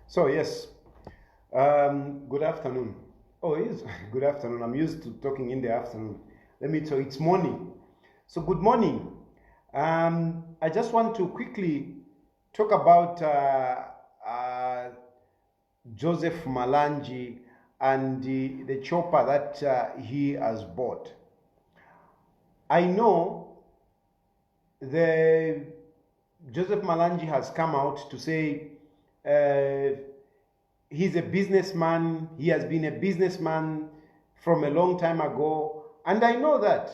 So yes, good afternoon. Oh, it is good afternoon. I'm used to talking in the afternoon. Let me tell you, it's morning. So good morning. I just want to quickly talk about Joseph Malanji and the chopper that he has bought. I know the Joseph Malanji has come out to say he's a businessman. He has been a businessman from a long time ago. And I know that.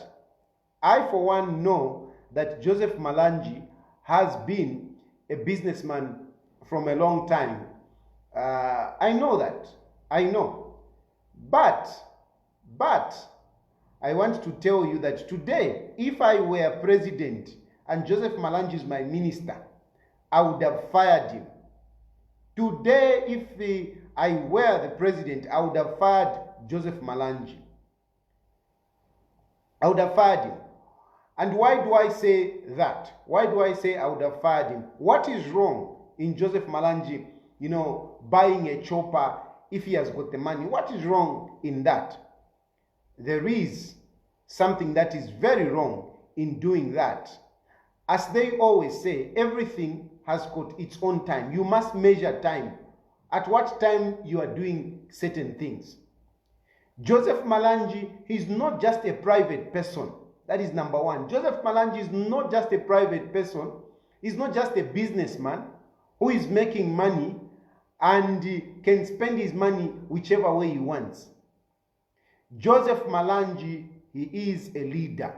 I, for one, know that Joseph Malanji has been a businessman from a long time. I know that. I know. But I want to tell you that today, if I were president and Joseph Malanji is my minister, I would have fired him. Today, if I were the president, I would have fired Joseph Malanji. I would have fired him. And why do I say that? Why do I say I would have fired him? What is wrong in Joseph Malanji, buying a chopper if he has got the money? What is wrong in that? There is something that is very wrong in doing that. As they always say, everything has got its own time. You must measure time. At what time you are doing certain things. Joseph Malanji is not just a private person. That is number one. Joseph Malanji is not just a private person. He's not just a businessman who is making money and can spend his money whichever way he wants. Joseph Malanji, he is a leader.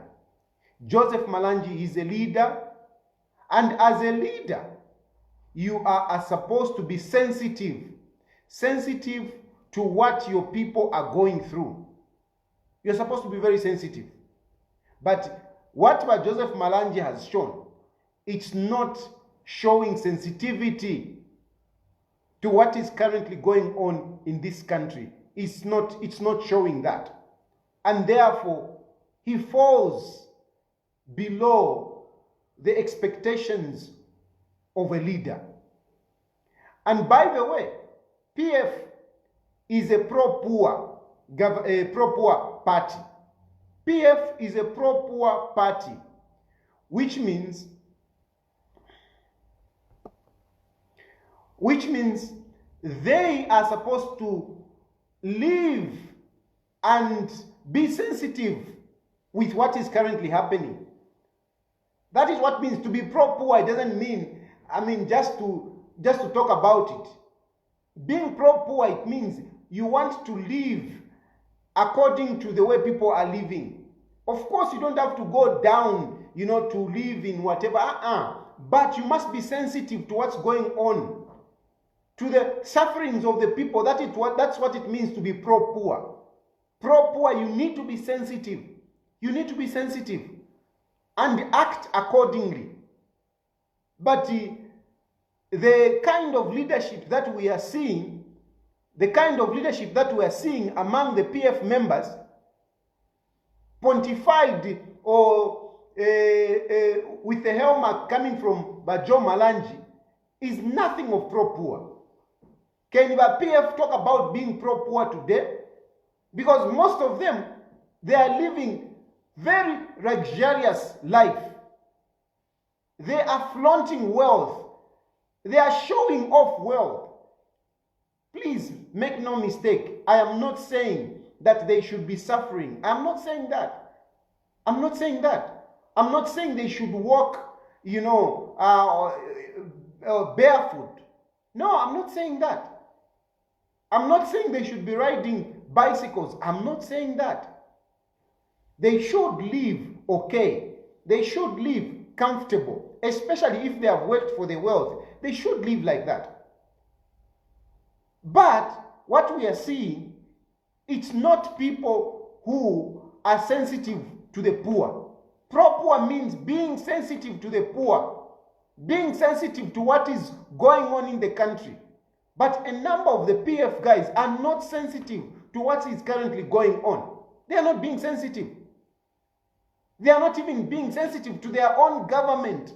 Joseph Malanji is a leader, and as a leader, you are supposed to be sensitive to what your people are going through. You're supposed to be very sensitive. But what Joseph Malanji has shown, it's not showing sensitivity to what is currently going on in this country. It's not showing that. And therefore, he falls below the expectations of a leader. And by the way, PF is a pro-poor party. PF is a pro-poor party, which means they are supposed to live and be sensitive with what is currently happening. That is what it means to be pro-poor. It doesn't mean, just to talk about it. Being pro-poor, it means you want to live according to the way people are living. Of course, you don't have to go down, to live in whatever. But you must be sensitive to what's going on, to the sufferings of the people. That's what it means to be pro-poor. Pro-poor, you need to be sensitive. You need to be sensitive and act accordingly. But the kind of leadership that we are seeing, among the PF members, pontified or with the hallmark coming from Bajo Malanji, is nothing of pro-poor. Can the PF talk about being pro-poor today? Because most of them, they are living very luxurious life. They are flaunting wealth. They are showing off wealth. Please make no mistake. I am not saying that they should be suffering. I'm not saying that. I'm not saying they should walk, barefoot. No, I'm not saying that. I'm not saying they should be riding bicycles. I'm not saying that. They should live okay. They should live comfortable, especially if they have worked for the wealth. They should live like that. But what we are seeing, it's not people who are sensitive to the poor. Pro-poor means being sensitive to the poor, being sensitive to what is going on in the country. But a number of the PF guys are not sensitive to what is currently going on. They are not being sensitive. They are not even being sensitive to their own government.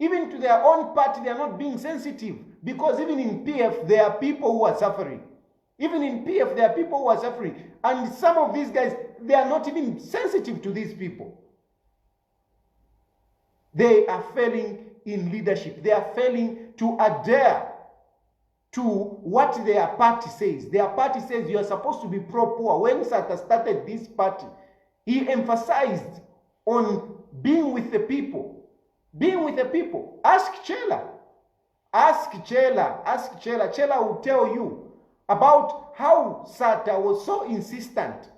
Even to their own party, they are not being sensitive. Because even in PF, there are people who are suffering. Even in PF, there are people who are suffering. And some of these guys, they are not even sensitive to these people. They are failing in leadership. They are failing to adhere to what their party says. Their party says you are supposed to be pro-poor. When Sata started this party, he emphasized on being with the people. Being with the people. Ask Chela. Ask Chela. Ask Chela. Chela will tell you about how Sata was so insistent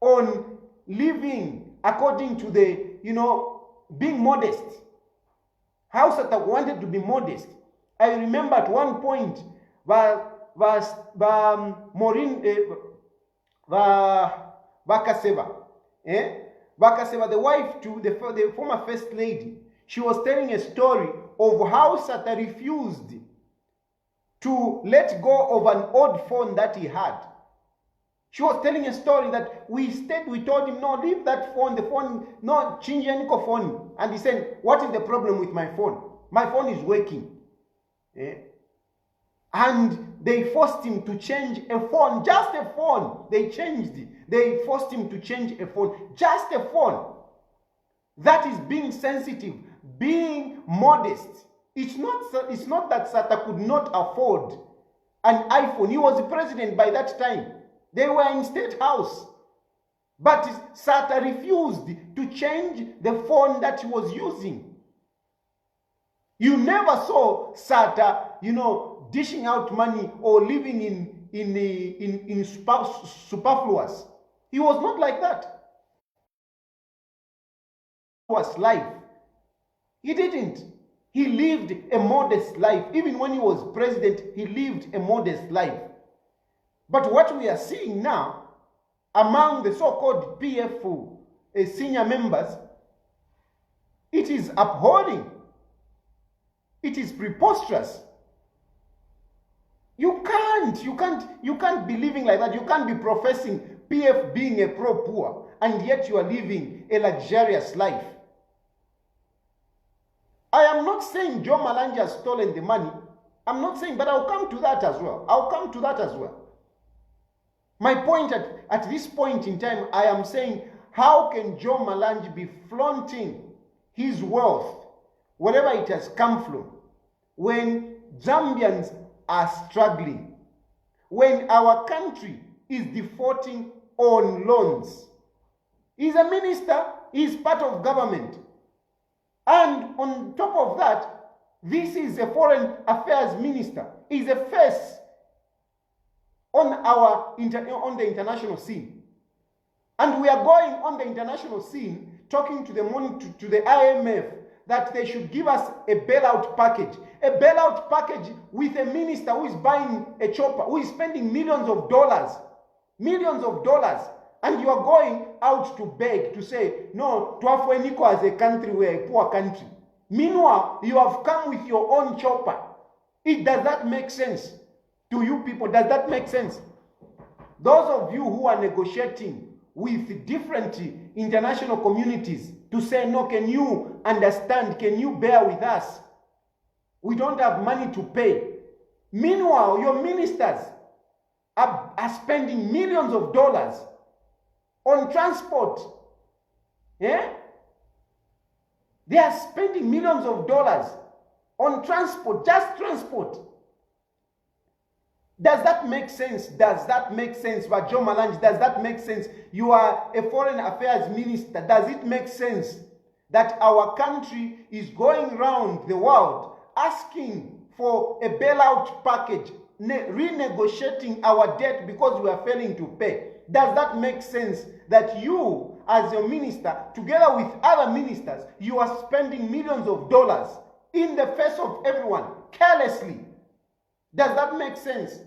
on living according to the, being modest. How Sata wanted to be modest. I remember at one point, Maureen Vakaseva, Vakaseva, the wife to the former first lady, she was telling a story of how Sata refused to let go of an old phone that he had. She was telling a story that we told him, no, leave that phone, the phone, no, change any phone. And he said, what is the problem with my phone? My phone is working. And they forced him to change a phone, just a phone. They changed it. They forced him to change a phone, just a phone. That is being sensitive, being modest. It's not that Sata could not afford an iPhone. He was the president by that time. They were in State House. But Sata refused to change the phone that he was using. You never saw Sata, dishing out money or living in superfluous. He was not like that. It was life. He didn't. He lived a modest life. Even when he was president, he lived a modest life. But what we are seeing now, among the so-called PF senior members, it is abhorring. It is preposterous. You can't be living like that. You can't be professing PF being a pro-poor, and yet you are living a luxurious life. I am not saying Joe Malanji has stolen the money. I'm not saying, but I'll come to that as well. My point at this point in time, I am saying, how can Joe Malanji be flaunting his wealth, wherever it has come from, when Zambians are struggling, when our country is defaulting on loans? He's a minister, he's part of government. And on top of that, this is a foreign affairs minister. He's a face on the international scene. And we are going on the international scene talking to the IMF that they should give us a bailout package. A bailout package with a minister who is buying a chopper, who is spending millions of dollars. And you are going out to beg, to say, no, Tuafueniko as a country, we're a poor country. Meanwhile, you have come with your own chopper. Does that make sense to you people? Does that make sense? Those of you who are negotiating with different international communities to say, no, can you understand? Can you bear with us? We don't have money to pay. Meanwhile, your ministers are spending millions of dollars on transport. Yeah? They are spending millions of dollars on transport, just transport. Does that make sense? Does that make sense? But Joe Malanji, does that make sense? You are a foreign affairs minister. Does it make sense that our country is going around the world asking for a bailout package, renegotiating our debt because we are failing to pay? Does that make sense that you, as a minister, together with other ministers, you are spending millions of dollars in the face of everyone, carelessly? Does that make sense?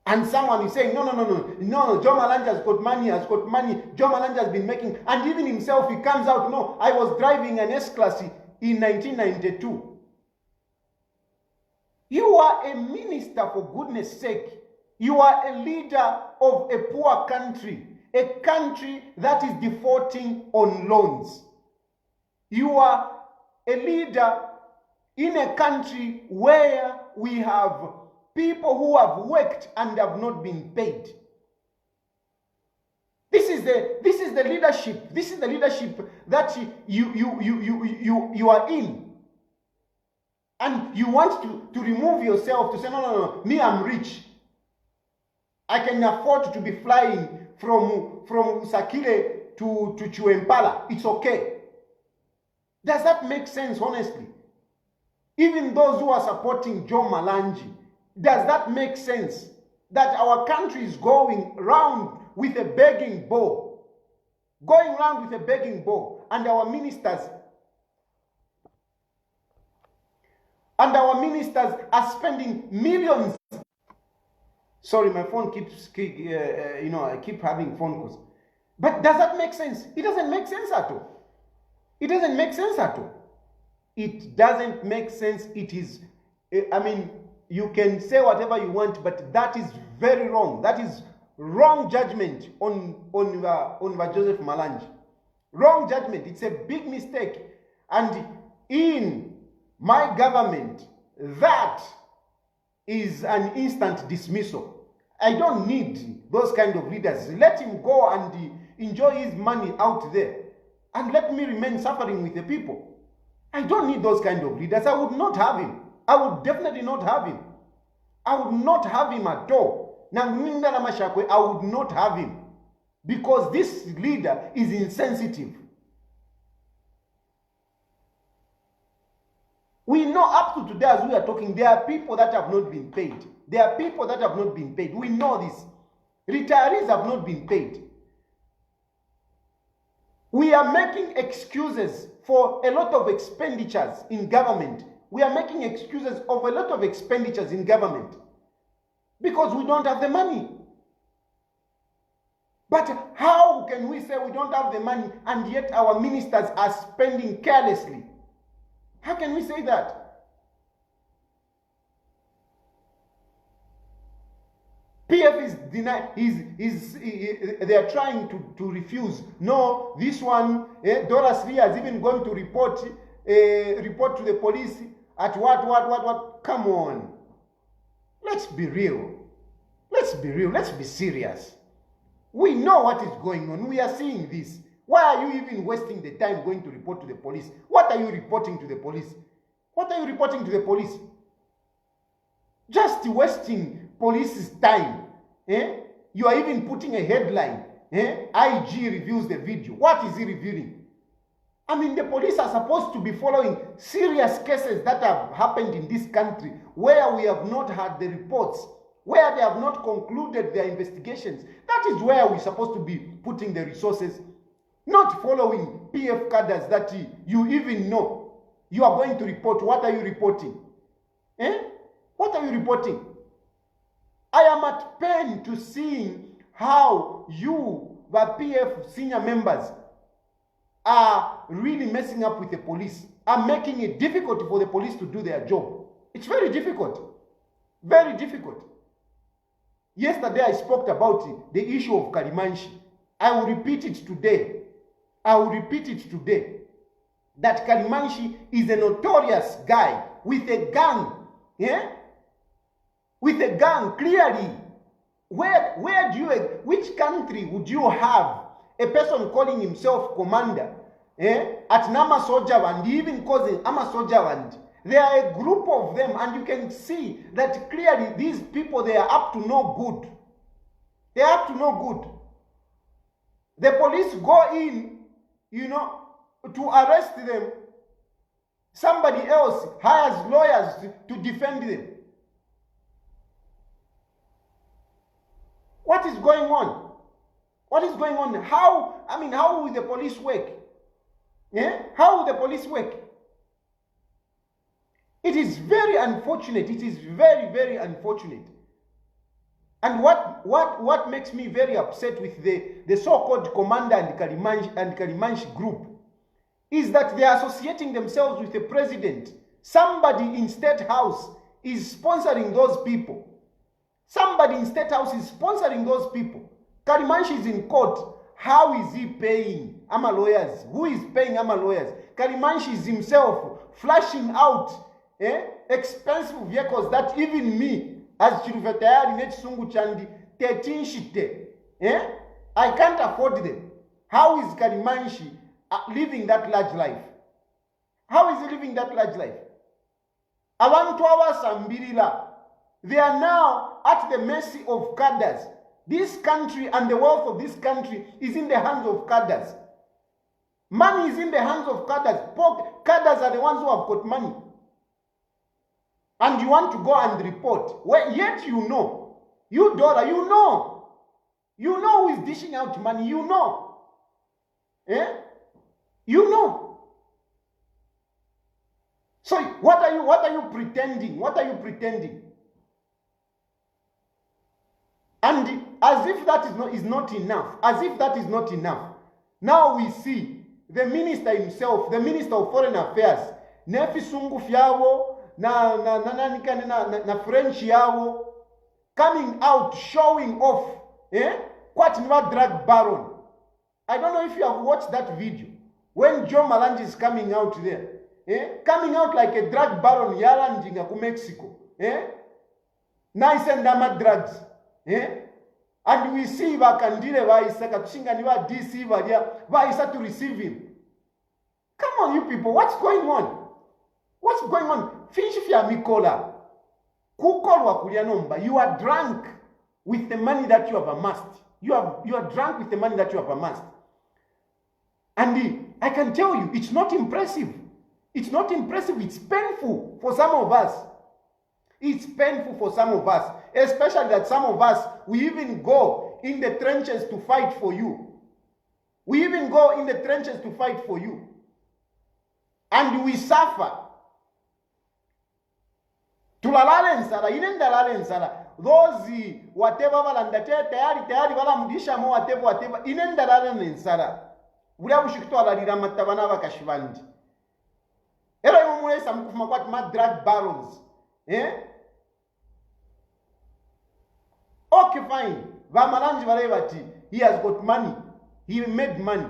And someone is saying, no, Joe Malanji has got money, Joe Malanji has been making, and even himself, he comes out, no, I was driving an S-Class in 1992. You are a minister, for goodness sake. You are a leader of a poor country, a country that is defaulting on loans. You are a leader in a country where we have people who have worked and have not been paid. This is the leadership. This is the leadership that you are in. And you want to remove yourself, to say, no, me, I'm rich. I can afford to be flying from Sakile to Chuempala. It's okay. Does that make sense, honestly? Even those who are supporting Joe Malanji, does that make sense? That our country is going round with a begging bowl. Going round with a begging bowl. And our ministers are spending millions. Sorry, my phone keeps, I keep having phone calls. But does that make sense? It doesn't make sense at all. It doesn't make sense at all. It doesn't make sense. It is, you can say whatever you want, but that is very wrong. That is wrong judgment on Joseph Malanji. Wrong judgment. It's a big mistake. And in my government, that is an instant dismissal. I don't need those kind of leaders. Let him go and enjoy his money out there. And let me remain suffering with the people. I don't need those kind of leaders. I would not have him. I would definitely not have him. I would not have him at all. I would not have him. Because this leader is insensitive. We know up to today as we are talking, there are people that have not been paid. There are people that have not been paid. We know this. Retirees have not been paid. We are making excuses for a lot of expenditures in government. We are making excuses of a lot of expenditures in government because we don't have the money. But how can we say we don't have the money and yet our ministers are spending carelessly? How can we say that? PF is denied. They are trying to refuse. No, this one, Doris Lee has even gone to report to the police at what? Come on. Let's be real. Let's be real. Let's be serious. We know what is going on. We are seeing this. Why are you even wasting the time going to report to the police? What are you reporting to the police? What are you reporting to the police? Just wasting police's time. You are even putting a headline. IG reviews the video. What is he reviewing? The police are supposed to be following serious cases that have happened in this country where we have not had the reports, where they have not concluded their investigations. That is where we're supposed to be putting the resources. Not following PF cadres that you even know. You are going to report. What are you reporting? What are you reporting? I am at pain to seeing how you, the PF senior members, are really messing up with the police, are making it difficult for the police to do their job. It's very difficult. Very difficult. Yesterday I spoke about the issue of Kalimanshi. I will repeat it today. That Kalimanshi is a notorious guy with a gang. With a gang, clearly. Which country would you have a person calling himself commander at Nama Sojawand, even causing Ama Sojawand? There are a group of them, and you can see that clearly these people, they are up to no good. They are up to no good. The police go in, to arrest them. Somebody else hires lawyers to defend them. What is going on? What is going on? How will the police work? How will the police work? It is very unfortunate. It is very, very unfortunate. And what makes me very upset with the so-called commander and Kalimanshi group is that they are associating themselves with the president. Somebody in State House is sponsoring those people. Somebody in State House is sponsoring those people. Kalimanshi is in court. How is he paying Ama lawyers? Who is paying Ama lawyers? Kalimanshi is himself flashing out expensive vehicles that even me, as Chilufya Tayali nechisungu chandi 13 shite, I can't afford them. How is Kalimanshi living that large life? How is he living that large life? Abantu abasambirira, they are now at the mercy of cadres. This country and the wealth of this country is in the hands of cadres. Money is in the hands of cadres. Cadres are the ones who have got money. And you want to go and report. Well, yet you know. You dollar, you know. You know who is dishing out money. You know. You know. So what are you pretending? What are you pretending? And as if that is not enough, as if that is not enough, now we see the minister himself, the minister of foreign affairs, nefisungu fyabo na French yabo, coming out showing off, quite not drug baron. I don't know if you have watched that video when Joe Malanji is coming out there, coming out like a drug baron yalandinga ku Mexico, nice and dama drugs. And we see Vakandile Vaisa Katushinga Niva DC Vaisa to receive him. Come on, you people, what's going on? What's going on? Finchifya Mikola. Kukolwa Kulianomba. You are drunk with the money that you have amassed. You are drunk with the money that you have amassed. And I can tell you, it's not impressive. It's not impressive. It's painful for some of us. It's painful for some of us, especially that some of us, we even go in the trenches to fight for you. We even go in the trenches to fight for you. And we suffer. Tulalale nsala, inendalale nsala. Those whatever valandate tayari vala mudisha mo whatever inendalale nsala. Bula bushikito alalira matabana bakashivandi. Ero imumulesa mukufuma kwati ma drug barons. Okay, fine. Malanji Varevati, he has got money. He made money.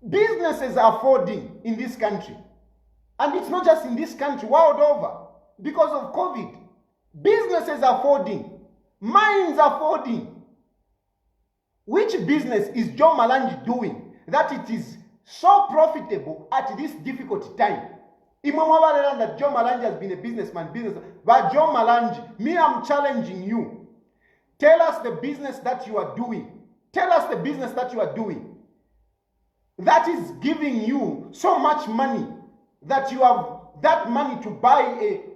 Businesses are folding in this country. And it's not just in this country, world over. Because of COVID. Businesses are folding. Mines are folding. Which business is John Malanji doing that it is so profitable at this difficult time? That John Malanji has been a businessman. But John Malanji, me, I'm challenging you. Tell us the business that you are doing. Tell us the business that you are doing. That is giving you so much money that you have that money to buy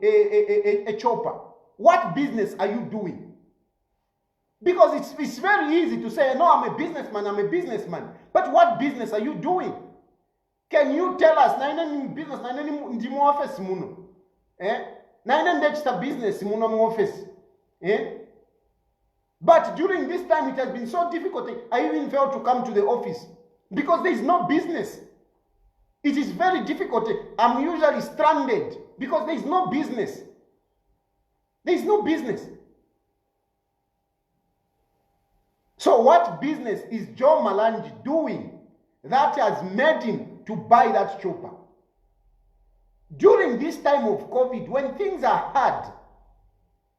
a chopper. What business are you doing? Because it's very easy to say, no, I'm a businessman. But what business are you doing? Can you tell us, naina business, naina ndimo office muno? Naina ndechita business muno mu office? But during this time, it has been so difficult. I even failed to come to the office because there is no business. It is very difficult. I'm usually stranded because there is no business. There is no business. So what business is Joe Malanji doing that has made him to buy that chopper? During this time of COVID, when things are hard,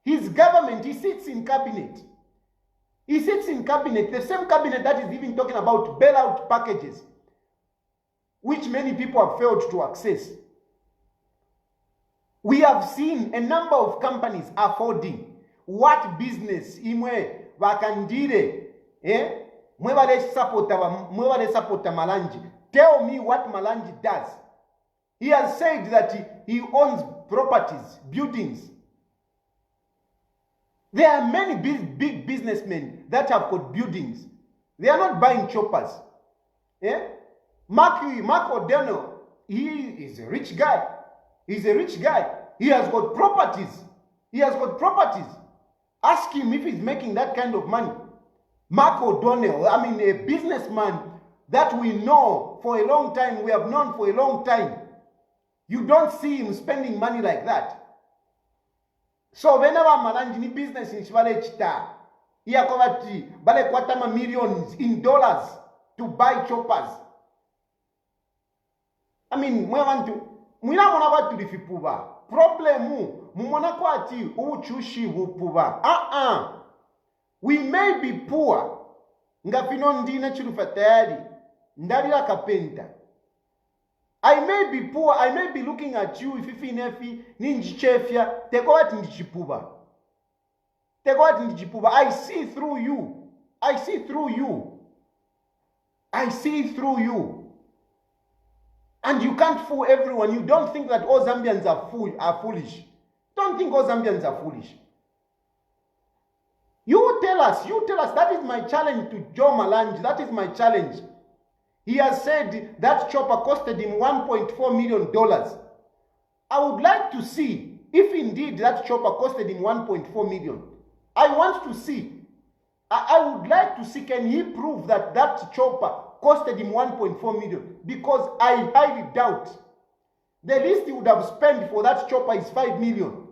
his government, he sits in cabinet. He sits in cabinet, the same cabinet that is even talking about bailout packages, which many people have failed to access. We have seen a number of companies are folding. What business imwe vakandire mwevale supporta Malanji? Tell me what Malanji does. He has said that he owns properties, buildings. There are many big businessmen that have got buildings. They are not buying choppers. Mark O'Donnell, he is a rich guy. He's a rich guy. He has got properties. He has got properties. Ask him if he's making that kind of money. Mark O'Donnell, I mean a businessman that we know for a long time, we have known for a long time. You don't see him spending money like that. So whenever Malanji ni business in Shivale Chita, he akovati bale kwatama millions in dollars to buy choppers. I mean, mwina mwana kwa tulifipuba problemu mumona kwa ati uchushi bupuba we may be poor nga pino ndine Chilufya Tayali ndalira kapenta. I may be poor, I may be looking at you ififinefi ninjichefya teko ati ndichipuba. Teko ati ndichipuba. I see through you. I see through you. I see through you. And you can't fool everyone. You don't think that all Zambians are foolish. Don't think all Zambians are foolish. You tell us. That is my challenge to Joe Malanji. That is my challenge. He has said that chopper costed him $1.4 million. I would like to see if indeed that chopper costed him $1.4 million. I want to see. I would like to see, can he prove that that chopper costed him $1.4 million? Because I highly doubt. The least he would have spent for that chopper is $5 million.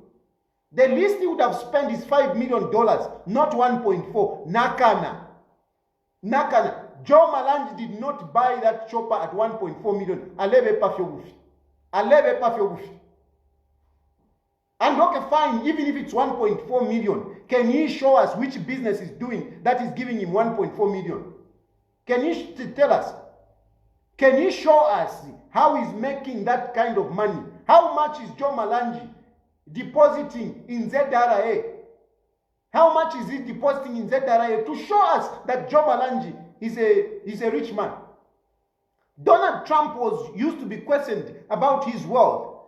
The least he would have spent is $5 million, not 1.4. Nakana. Joe Malanji did not buy that chopper at 1.4 million. And okay, fine, even if it's 1.4 million, can he show us which business is doing that is giving him 1.4 million? Can he tell us? Can he show us how he's making that kind of money? How much is Joe Malanji depositing in ZRA? How much is he depositing in ZRA to show us that Joe Malanji is a rich man? Donald Trump used to be questioned about his wealth,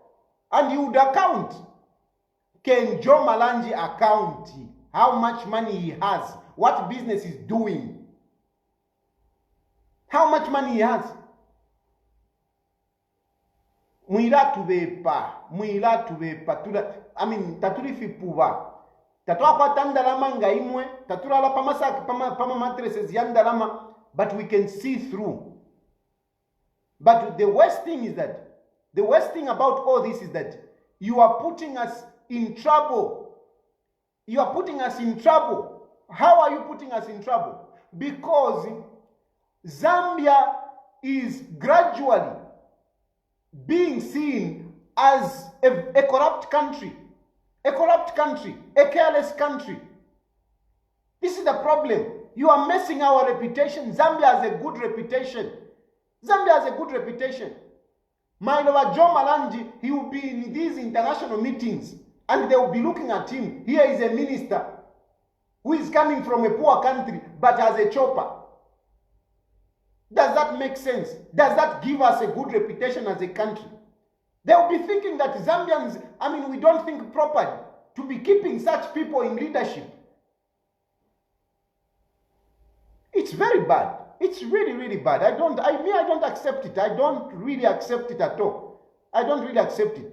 and he would account. Can Joe Malanji account how much money he has, what business he's doing, how much money he has? Mwila tubepa, taturi fipuva. Tatua kwa tandalama ngaimwe, tatura la pama mattresses yandalama, but we can see through. But the worst thing about all this is that you are putting us in trouble. You are putting us in trouble. How are you putting us in trouble? Because Zambia is gradually being seen as a corrupt country. A corrupt country, a careless country. This is the problem. You are messing our reputation. Zambia has a good reputation. My Lord Joe Malanji, he will be in these international meetings and they will be looking at him. Here is a minister who is coming from a poor country but has a chopper. Does that make sense? Does that give us a good reputation as a country? They will be thinking that Zambians, we don't think properly to be keeping such people in leadership. It's very bad. It's really, really bad. I don't accept it. I don't really accept it at all. I don't really accept it.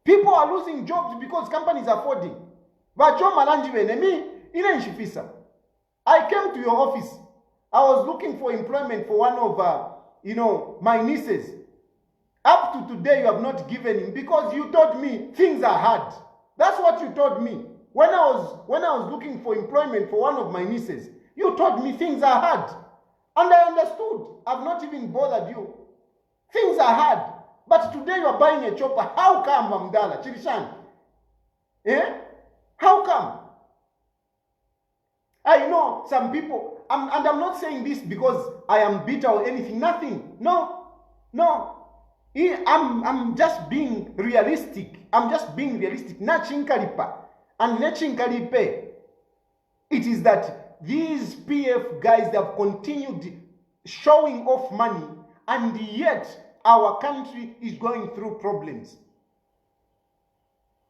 People are losing jobs because companies are folding. But Joe Malanji me, inenshifisa. I came to your office. I was looking for employment for one of my nieces. Up to today, you have not given him because you told me things are hard. That's what you told me. When I was looking for employment for one of my nieces, you told me things are hard. And I understood. I've not even bothered you. Things are hard. But today you are buying a chopper. How come, Mamdala? Chirishan? How come? I know some people, and I'm not saying this because I am bitter or anything. Nothing. No. I'm just being realistic. Nachinkalipa and Nachinkalipe. It is that these PF guys, they have continued showing off money, and yet our country is going through problems.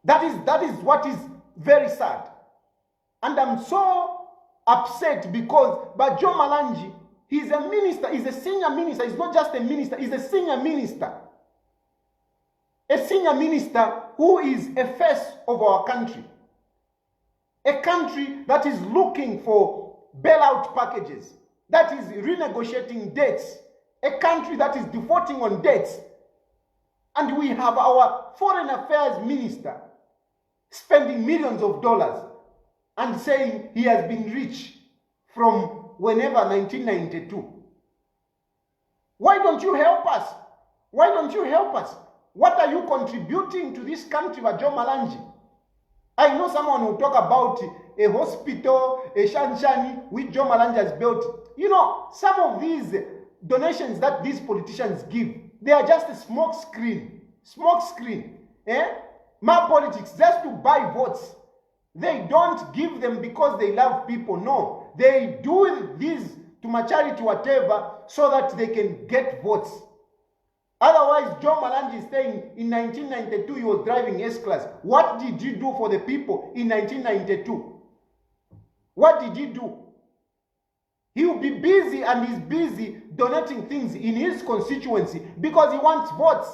That is what is very sad. And I'm so upset because Joe Malanji, he's a minister, he's a senior minister. He's not just a minister, he's a senior minister. A senior minister who is a face of our country. A country that is looking for bailout packages, that is renegotiating debts. A country that is defaulting on debts. And we have our foreign affairs minister spending millions of dollars and saying he has been rich from whenever 1992. Why don't you help us? Why don't you help us? What are you contributing to this country, Joe Malanji? I know someone will talk about a hospital, a shanshani, which Joe Malanji has built. You know, some of these donations that these politicians give, they are just a smoke screen. Smoke screen. My politics, just to buy votes. They don't give them because they love people. No. They do this to my charity, whatever, so that they can get votes. Otherwise, John Malanji is saying in 1992 he was driving S-Class. What did you do for the people in 1992? What did he do? He will be busy, and he's busy donating things in his constituency because he wants votes.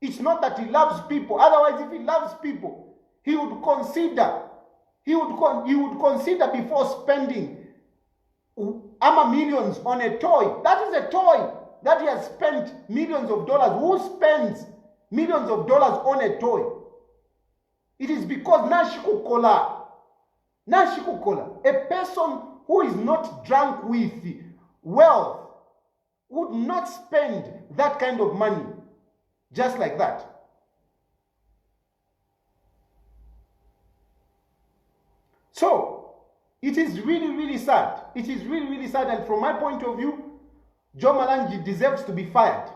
It's not that he loves people. Otherwise, if he loves people, he would consider before spending millions on a toy. That is a toy that he has spent millions of dollars. Who spends millions of dollars on a toy? It is because Nashikukola, a person who is not drunk with wealth would not spend that kind of money just like that. So, it is really, really sad. It is really, really sad. And from my point of view, Joe Malanji deserves to be fired.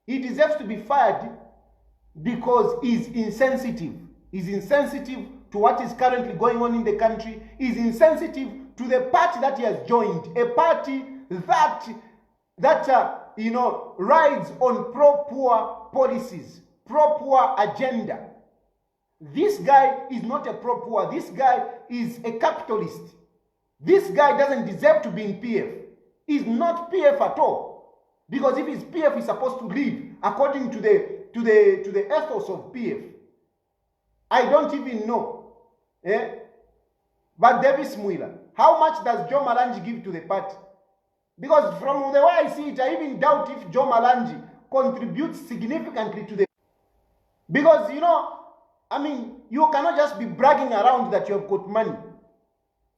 He deserves to be fired because he's insensitive. He's insensitive to what is currently going on in the country. He's insensitive to the party that he has joined. A party that rides on pro-poor policies, pro-poor agenda. This guy is not a pro-poor. This guy is a capitalist. This guy doesn't deserve to be in PF. He's not PF at all. Because if he's PF, he's supposed to live according to the ethos of PF. I don't even know. But Davis Muila, how much does Joe Malanji give to the party? Because from the way I see it, I even doubt if Joe Malanji contributes significantly to the... Because, you cannot just be bragging around that you have got money.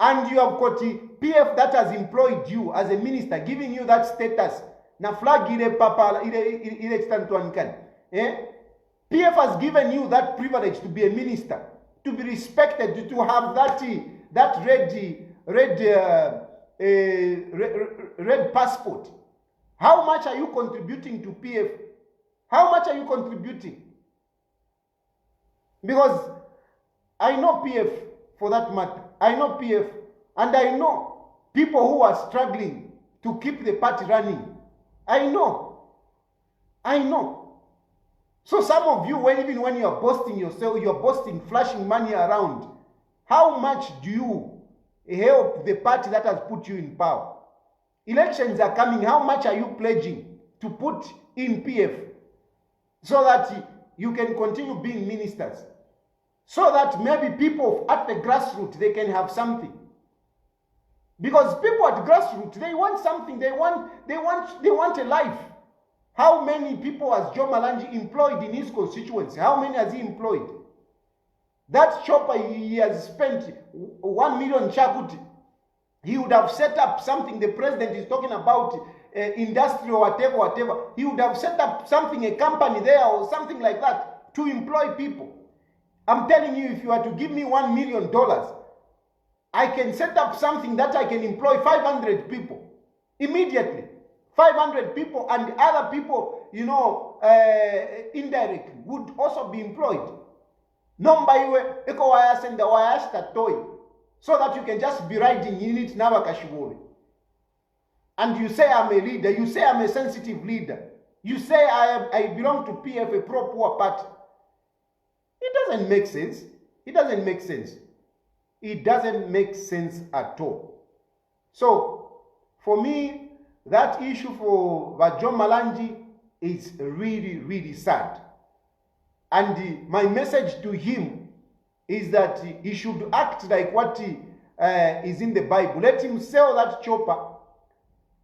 And you have got the PF that has employed you as a minister, giving you that status. Na flag ile papa ile extantuankan. PF has given you that privilege to be a minister, to be respected, to have that red passport. How much are you contributing to PF? How much are you contributing? Because I know PF for that matter. I know PF, and I know people who are struggling to keep the party running. I know. So some of you, even when you are boasting yourself, you are boasting, flashing money around. How much do you help the party that has put you in power? Elections are coming. How much are you pledging to put in PF so that you can continue being ministers? So that maybe people at the grassroots, they can have something. Because people at grassroots, they want something. They want a life. How many people has Joe Malanji employed in his constituency? How many has he employed? That shopper, he has spent 1 million chakuti. He would have set up something. The president is talking about industry or whatever. He would have set up something, a company there or something like that to employ people. I'm telling you, if you are to give me $1 million, I can set up something that I can employ 500 people immediately. 500 people, and other people, indirectly would also be employed. So that you can just be riding in it now. And you say I'm a leader. You say I'm a sensitive leader. You say I belong to PF, a pro-poor party. It doesn't make sense. It doesn't make sense. It doesn't make sense at all. So, for me, that issue for John Malanji is really, really sad. And my message to him is that he should act like what is in the Bible. Let him sell that chopper.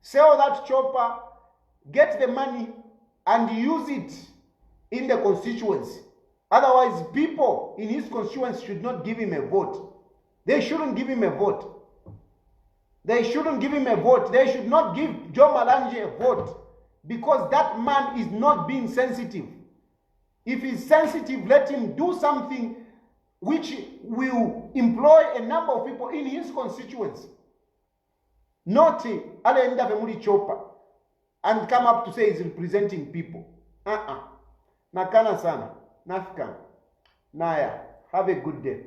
Sell that chopper, get the money, and use it in the constituency. Otherwise, people in his constituency should not give him a vote. They shouldn't give him a vote. They shouldn't give him a vote. They should not give Joe Malanji a vote. because that man is not being sensitive. If he's sensitive, let him do something which will employ a number of people in his constituency. Not alenda vemuli chopa and come up to say he's representing people. Nakana sana. Nafika. Naya. Have a good day.